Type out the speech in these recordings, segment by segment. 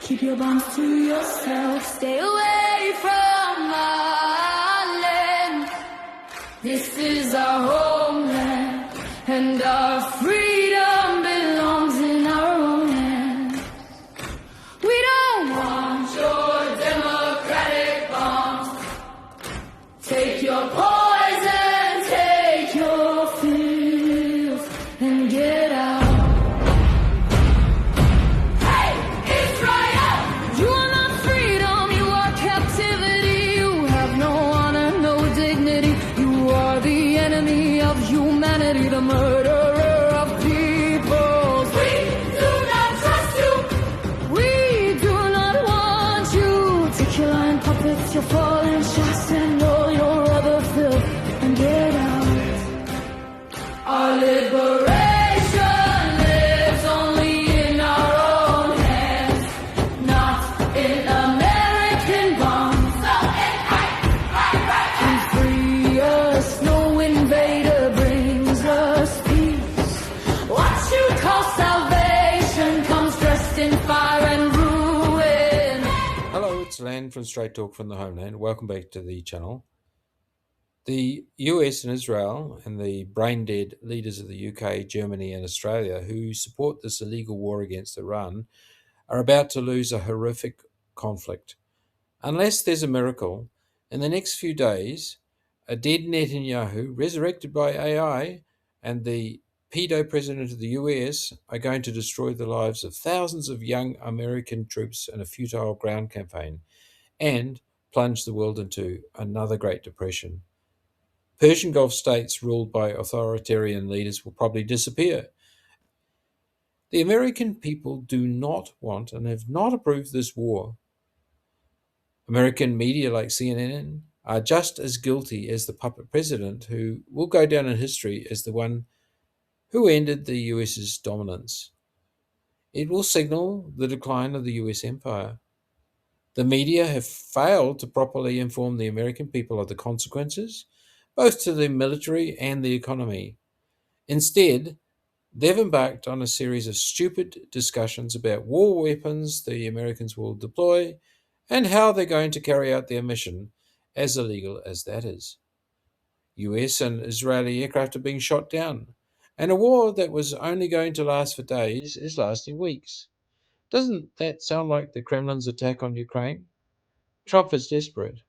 Keep your bombs to yourself. Stay away from our land. This is our homeland, and our freedom belongs in our own hands. We don't want your democratic bombs. Take your poison, take your fears, and get out. Hey, Israel! You are not freedom, you are captivity. You have no honor, no dignity. You are the enemy of humanity, the murderer of people. We do not trust you. We do not want you. Take your lion puppets, your fallen shots, and all your other filth, and get out. Our liberation lives only in our own hands, not in American bombs. So and free us, no invader brings us peace. What you call salvation comes dressed in fire and ruin. Hello, it's Lan from Straight Talk from the Homeland. Welcome back to the channel. The US and Israel and the brain-dead leaders of the UK, Germany and Australia who support this illegal war against Iran are about to lose a horrific conflict. Unless there's a miracle, in the next few days, a dead Netanyahu, resurrected by AI, and the pedo president of the US are going to destroy the lives of thousands of young American troops in a futile ground campaign and plunge the world into another Great Depression. Persian Gulf states ruled by authoritarian leaders will probably disappear. The American people do not want and have not approved this war. American media like CNN are just as guilty as the puppet president, who will go down in history as the one who ended the US's dominance. It will signal the decline of the US empire. The media have failed to properly inform the American people of the consequences, both to the military and the economy. Instead, they've embarked on a series of stupid discussions about war weapons the Americans will deploy and how they're going to carry out their mission, as illegal as that is. US and Israeli aircraft are being shot down, and a war that was only going to last for days is lasting weeks. Doesn't that sound like the Kremlin's attack on Ukraine? Trump is desperate.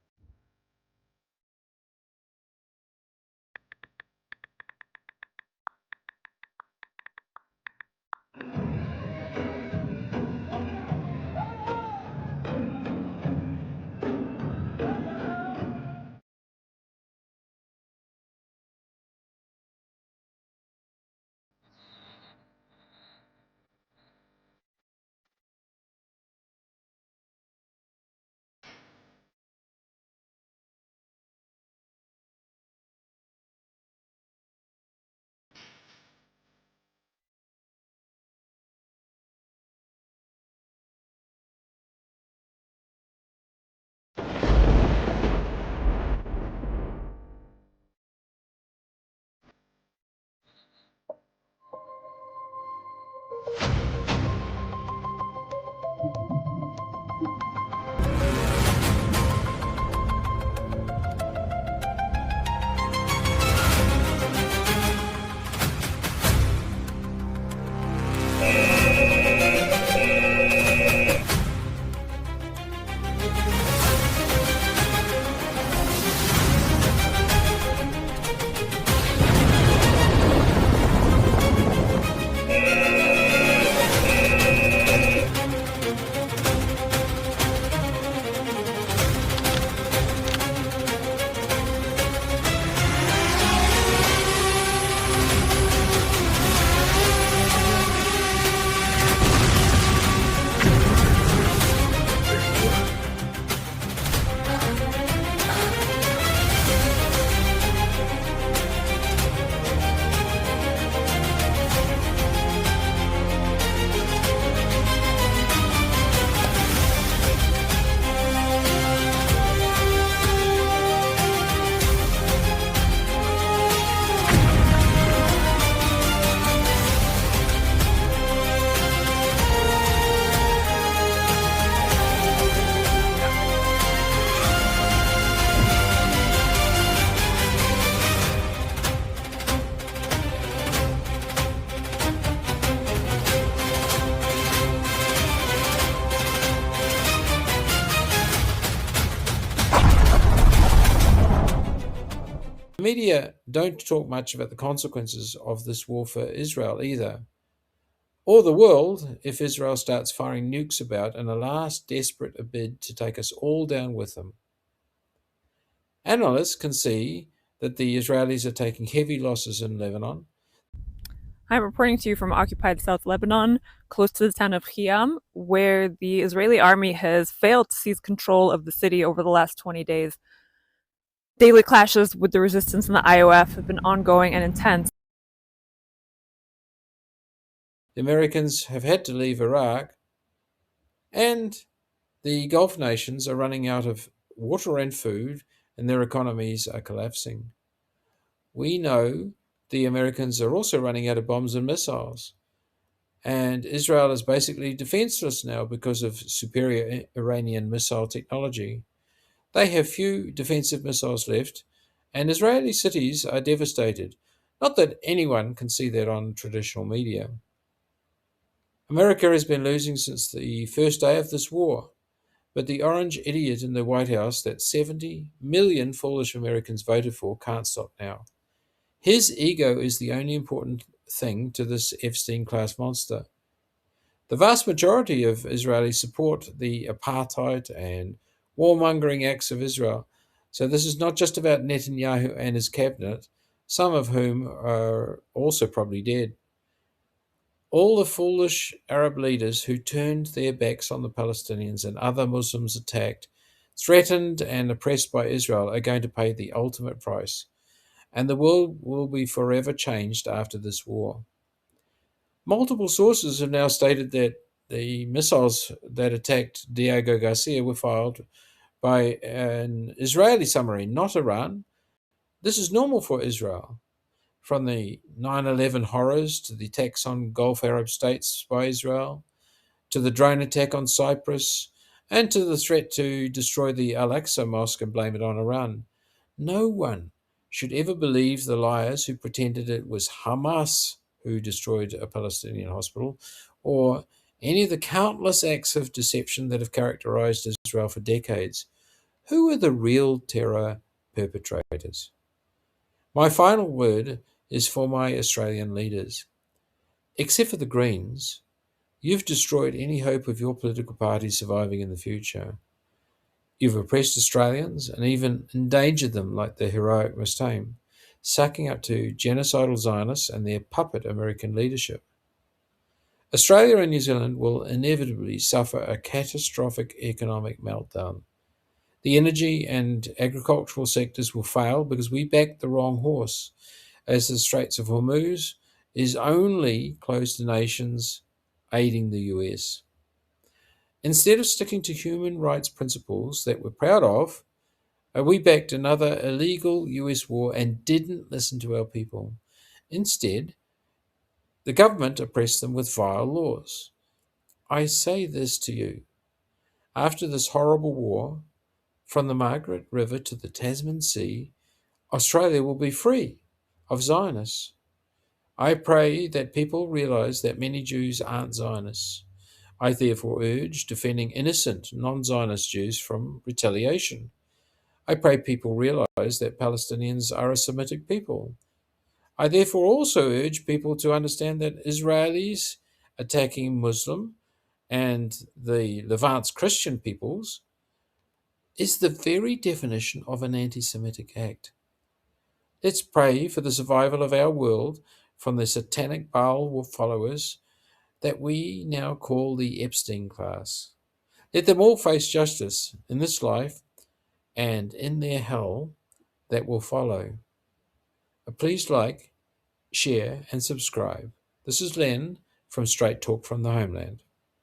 media don't talk much about the consequences of this war for Israel either, or the world if Israel starts firing nukes about in a last desperate bid to take us all down with them. Analysts can see that the Israelis are taking heavy losses in Lebanon. I'm reporting to you from occupied South Lebanon, close to the town of Khiam, where the Israeli army has failed to seize control of the city over the last 20 days. Daily clashes with the resistance and the IOF have been ongoing and intense. The Americans have had to leave Iraq, and the Gulf nations are running out of water and food, and their economies are collapsing. We know the Americans are also running out of bombs and missiles, and Israel is basically defenseless now because of superior Iranian missile technology. They have few defensive missiles left, and Israeli cities are devastated. Not that anyone can see that on traditional media. America has been losing since the first day of this war, but the orange idiot in the White House that 70 million foolish Americans voted for can't stop now. His ego is the only important thing to this Epstein-class monster. The vast majority of Israelis support the apartheid and warmongering acts of Israel. So this is not just about Netanyahu and his cabinet, some of whom are also probably dead. All the foolish Arab leaders who turned their backs on the Palestinians and other Muslims attacked, threatened and oppressed by Israel are going to pay the ultimate price, and the world will be forever changed after this war. Multiple sources have now stated that the missiles that attacked Diego Garcia were fired by an Israeli submarine, not Iran. This is normal for Israel. From the 9/11 horrors to the attacks on Gulf Arab states by Israel, to the drone attack on Cyprus, and to the threat to destroy the Al-Aqsa Mosque and blame it on Iran. No one should ever believe the liars who pretended it was Hamas who destroyed a Palestinian hospital, or any of the countless acts of deception that have characterized Israel for decades. Who are the real terror perpetrators? My final word is for my Australian leaders. Except for the Greens, you've destroyed any hope of your political party surviving in the future. You've oppressed Australians and even endangered them like the heroic Mustang, sucking up to genocidal Zionists and their puppet American leadership. Australia and New Zealand will inevitably suffer a catastrophic economic meltdown. The energy and agricultural sectors will fail because we backed the wrong horse, as the Straits of Hormuz is only closed to nations aiding the US. Instead of sticking to human rights principles that we're proud of, we backed another illegal US war and didn't listen to our people. Instead, the government oppressed them with vile laws. I say this to you. After this horrible war, from the Margaret River to the Tasman Sea, Australia will be free of Zionists. I pray that people realize that many Jews aren't Zionists. I therefore urge defending innocent, non-Zionist Jews from retaliation. I pray people realize that Palestinians are a Semitic people. I therefore also urge people to understand that Israelis attacking Muslim and the Levant's Christian peoples is the very definition of an anti-Semitic act. Let's pray for the survival of our world from the satanic Baal followers that we now call the Epstein class. Let them all face justice in this life and in their hell that will follow. Please like, share, and subscribe. This is Len from Straight Talk from the Homeland.